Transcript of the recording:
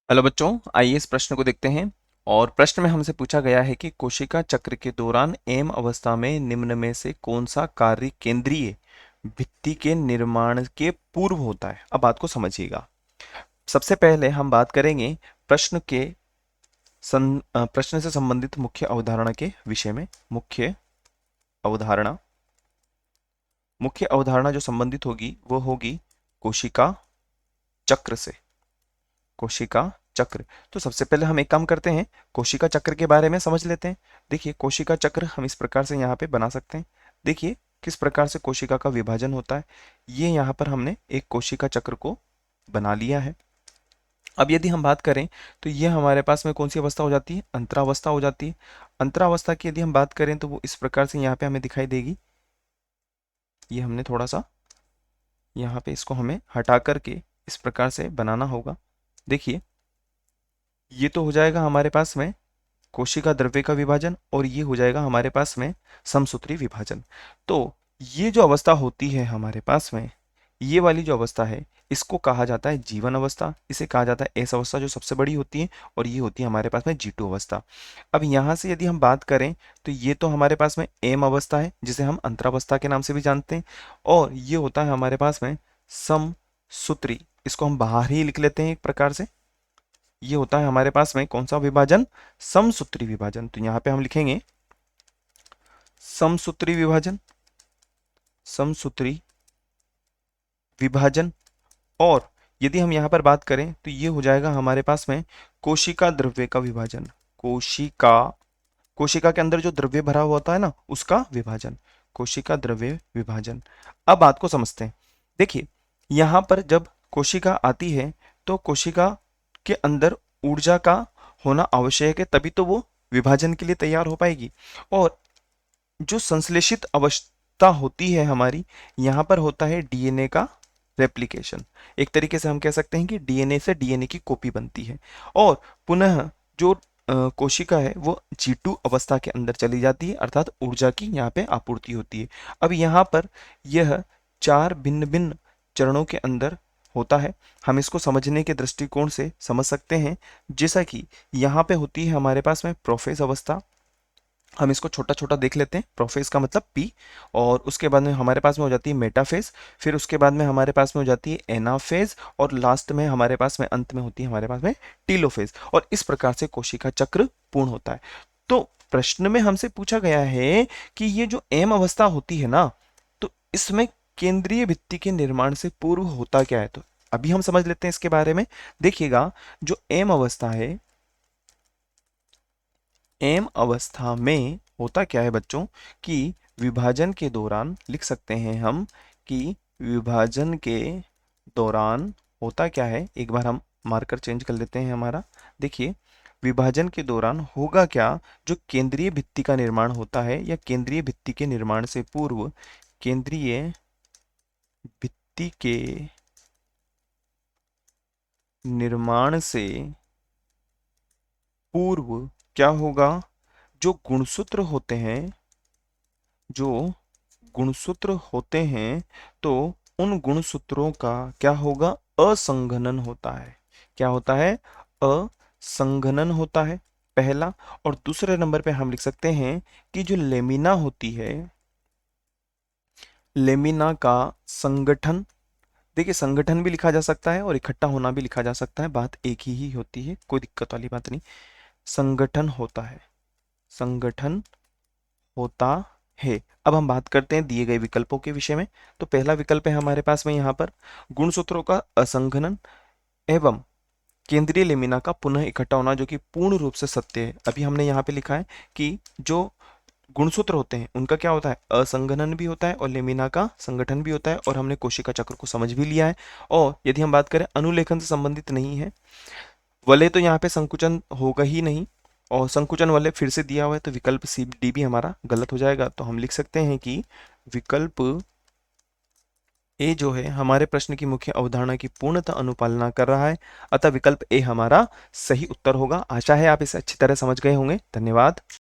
Hello बच्चों, आइए इस प्रश्न को देखते हैं। और प्रश्न में हमसे पूछा गया है कि कोशिका चक्र के दौरान एम अवस्था में निम्न में से कौन सा कार्य केंद्रीय भित्ति के निर्माण के पूर्व होता है। अब बात को समझिएगा। सबसे पहले हम बात करेंगे प्रश्न के प्रश्न से संबंधित मुख्य अवधारणा के विषय में। अवधारणा मुख्य अवधारणा जो संबंधित होगी वो होगी कोशिका चक्र से। कोशिका चक्र। तो सबसे पहले हम एक काम करते हैं, कोशिका चक्र के बारे में समझ लेते हैं। देखिए, कोशिका चक्र हम इस प्रकार से यहाँ पे बना सकते हैं। देखिए किस प्रकार से कोशिका का विभाजन होता है। ये यहाँ पर हमने एक कोशिका चक्र को बना लिया है। अब यदि हम बात करें तो ये हमारे पास में कौन सी अवस्था हो जाती है, अंतरावस्था हो जाती है। अंतरावस्था की यदि हम बात करें तो वो इस प्रकार से यहाँ पे हमें दिखाई देगी। ये हमने थोड़ा सा यहाँ पे इसको हमें हटा करके इस प्रकार से बनाना होगा। देखिए, ये तो हो जाएगा हमारे पास में कोशिका द्रव्य का विभाजन, और ये हो जाएगा हमारे पास में समसूत्री विभाजन। तो ये जो अवस्था होती है हमारे पास में, ये वाली जो अवस्था है, इसको कहा जाता है जीवन अवस्था। इसे कहा जाता है एस अवस्था जो सबसे बड़ी होती है, और ये होती है हमारे पास में G2 अवस्था। अब यहाँ से यदि हम बात करें तो ये तो हमारे पास में एम अवस्था है, जिसे हम अंतरावस्था के नाम से भी जानते हैं। और ये होता है हमारे पास में समसूत्री। इसको हम बाहर ही लिख लेते हैं एक प्रकार से। ये होता है हमारे पास में कौन सा विभाजन, समसूत्री विभाजन। तो यहां पे हम लिखेंगे समसूत्री विभाजन, समसूत्री विभाजन। और यदि हम यहां पर बात करें तो ये हो जाएगा हमारे पास में कोशिका द्रव्य का विभाजन। कोशिका के अंदर जो द्रव्य भरा हुआ होता है ना, उसका विभाजन, कोशिका द्रव्य विभाजन। अब बात को समझते हैं। देखिए, यहां पर जब कोशिका आती है तो कोशिका के अंदर ऊर्जा का होना आवश्यक है, तभी तो वो विभाजन के लिए तैयार हो पाएगी। और जो संश्लेषित अवस्था होती है हमारी, यहाँ पर होता है डीएनए का रेप्लिकेशन। एक तरीके से हम कह सकते हैं कि डीएनए से डीएनए की कॉपी बनती है। और पुनः जो कोशिका है वो G2 अवस्था के अंदर चली जाती है, अर्थात ऊर्जा की यहाँ पे आपूर्ति होती है। अब यहाँ पर यह 4 भिन्न भिन्न चरणों के अंदर होता है। हम इसको समझने के दृष्टिकोण से समझ सकते हैं, जैसा कि यहाँ पे होती है हमारे पास में प्रोफेज अवस्था। हम इसको छोटा छोटा देख लेते हैं। प्रोफेज का मतलब पी। और उसके बाद में हमारे पास में हो जाती है मेटाफेज। फिर उसके बाद में हमारे पास में हो जाती है एनाफेज। और लास्ट में हमारे पास में अंत में होती है हमारे पास में टीलोफेज। और इस प्रकार से कोशिका चक्र पूर्ण होता है। तो प्रश्न में हमसे पूछा गया है कि ये जो एम अवस्था होती है ना, तो इसमें केंद्रीय भित्ति के निर्माण से पूर्व होता क्या है। तो अभी हम समझ लेते हैं इसके बारे में। देखिएगा, जो एम अवस्था है, एम अवस्था में होता क्या है बच्चों कि विभाजन के दौरान लिख सकते हैं हम कि विभाजन के दौरान होता क्या है। एक बार हम मार्कर चेंज कर लेते हैं हमारा। देखिए, विभाजन के दौरान होगा क्या, जो केंद्रीय भित्ति का निर्माण होता है या केंद्रीय भित्ति के निर्माण से पूर्व, केंद्रीय भित्ति के निर्माण से पूर्व क्या होगा, जो गुणसूत्र होते हैं, जो गुणसूत्र होते हैं, तो उन गुणसूत्रों का क्या होगा, असंघनन होता है। क्या होता है, असंघनन होता है, पहला। और दूसरे नंबर पे हम लिख सकते हैं कि जो लेमिना होती है, लेमिना का संगठन। देखिए, संगठन भी लिखा जा सकता है और इकट्ठा होना भी लिखा जा सकता है, बात एक ही होती है, कोई दिक्कत वाली बात नहीं। संगठन होता है, संगठन होता है। अब हम बात करते हैं दिए गए विकल्पों के विषय में। तो पहला विकल्प है हमारे पास में यहाँ पर गुणसूत्रों का असंघनन एवं केंद्रीय लेमिना का पुनः इकट्ठा होना, जो कि पूर्ण रूप से सत्य है। अभी हमने यहाँ पे लिखा है कि जो गुणसूत्र होते हैं उनका क्या होता है, असंघनन भी होता है और लेमिना का संगठन भी होता है। और हमने कोशिका चक्र को समझ भी लिया है। और यदि हम बात करें अनुलेखन से संबंधित नहीं है, वलय तो यहाँ पे संकुचन होगा ही नहीं, और संकुचन वलय फिर से दिया हुआ है, तो विकल्प सी डी भी हमारा गलत हो जाएगा। तो हम लिख सकते हैं कि विकल्प ए जो है हमारे प्रश्न की मुख्य अवधारणा की पूर्णतः अनुपालना कर रहा है, अतः विकल्प ए हमारा सही उत्तर होगा। आशा है आप इसे अच्छी तरह समझ गए होंगे। धन्यवाद।